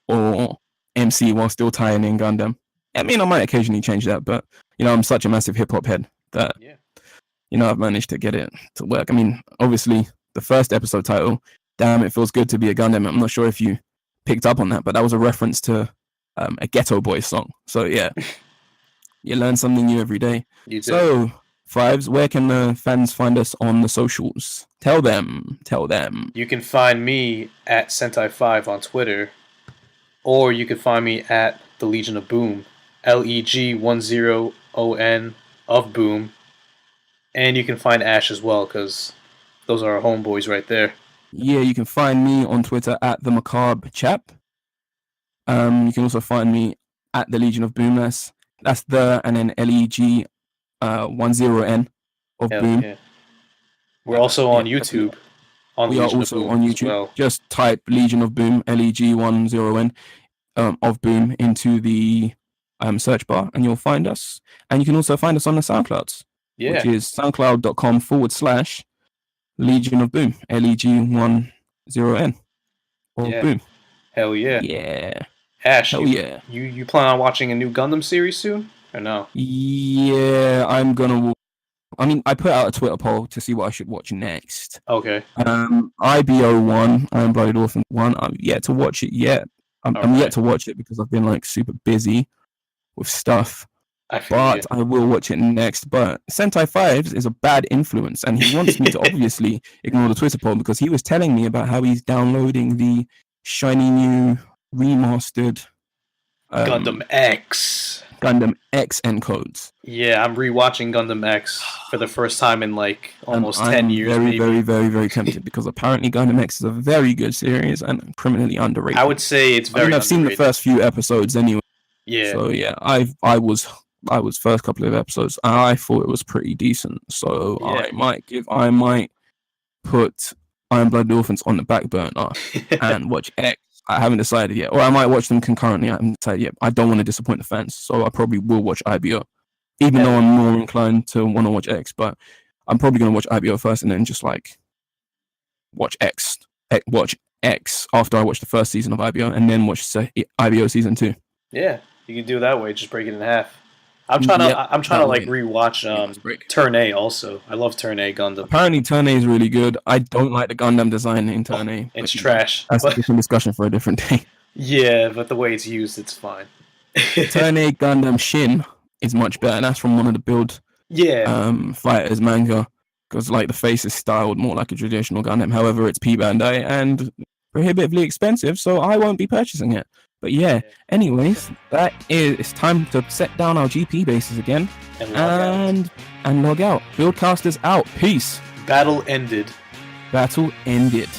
or MC while still tying in Gundam. I mean, I might occasionally change that, but, I'm such a massive hip-hop head that, I've managed to get it to work. I mean, obviously, the first episode title, Damn, It Feels Good to Be a Gundam. I'm not sure if you picked up on that, but that was a reference to a Ghetto Boys song. So, yeah, you learn something new every day. You do. So, Fives, where can the fans find us on the socials? Tell them. You can find me at Sentai5 on Twitter, or you can find me at the Legion of Boom, Leg10 of Boom, and you can find Ash as well, because those are our homeboys right there. Yeah, you can find me on Twitter at the Macabre Chap. You can also find me at the Legion of Boom. That's the and then Leg 10N of Boom. Yeah. We're also on YouTube. We are also on YouTube. Well. Just type Legion of Boom, Leg10N of Boom into the search bar, and you'll find us. And you can also find us on the SoundClouds, which is soundcloud.com/Legion of Boom, Leg10N of Boom. Hell yeah. Yeah. Ash, you plan on watching a new Gundam series soon, or no? Yeah, I'm gonna. I put out a Twitter poll to see what I should watch next. Okay. IBO 1, Iron Blooded Orphan 1. I'm yet to watch it yet. I'm yet to watch it because I've been super busy with stuff. I will watch it next. But Sentai 5 is a bad influence, and he wants me to obviously ignore the Twitter poll because he was telling me about how he's downloading the shiny new remastered Gundam X encodes. Yeah, I'm rewatching Gundam X for the first time in almost 10 years. I'm very, very, very tempted because apparently Gundam X is a very good series and criminally underrated. I would say it's very. I've seen the first few episodes anyway. Yeah. So yeah, I was first couple of episodes. I thought it was pretty decent. So I might put Iron Blooded Orphans on the back burner and watch X. I haven't decided yet, or I might watch them concurrently. I haven't decided yet. I don't want to disappoint the fans, so I probably will watch IBO, even though I'm more inclined to want to watch X. But I'm probably going to watch IBO first, and then just watch X, watch X after I watch the first season of IBO and then watch IBO season 2. Yeah, you can do it that way. Just break it in half. I'm trying Yep, to like rewatch Turn A also. I love Turn A Gundam. Apparently, Turn A is really good. I don't like the Gundam design in Turn A. It's trash. That's a different discussion for a different day. Yeah, but the way it's used, it's fine. Turn A Gundam Shin is much better. That's from one of the Build Fighters manga, because like the face is styled more like a traditional Gundam. However, it's P Bandai and prohibitively expensive, so I won't be purchasing it. But yeah, anyways, it's time to set down our GP bases again and log out. Fieldcasters out. Peace. Battle ended. Battle ended.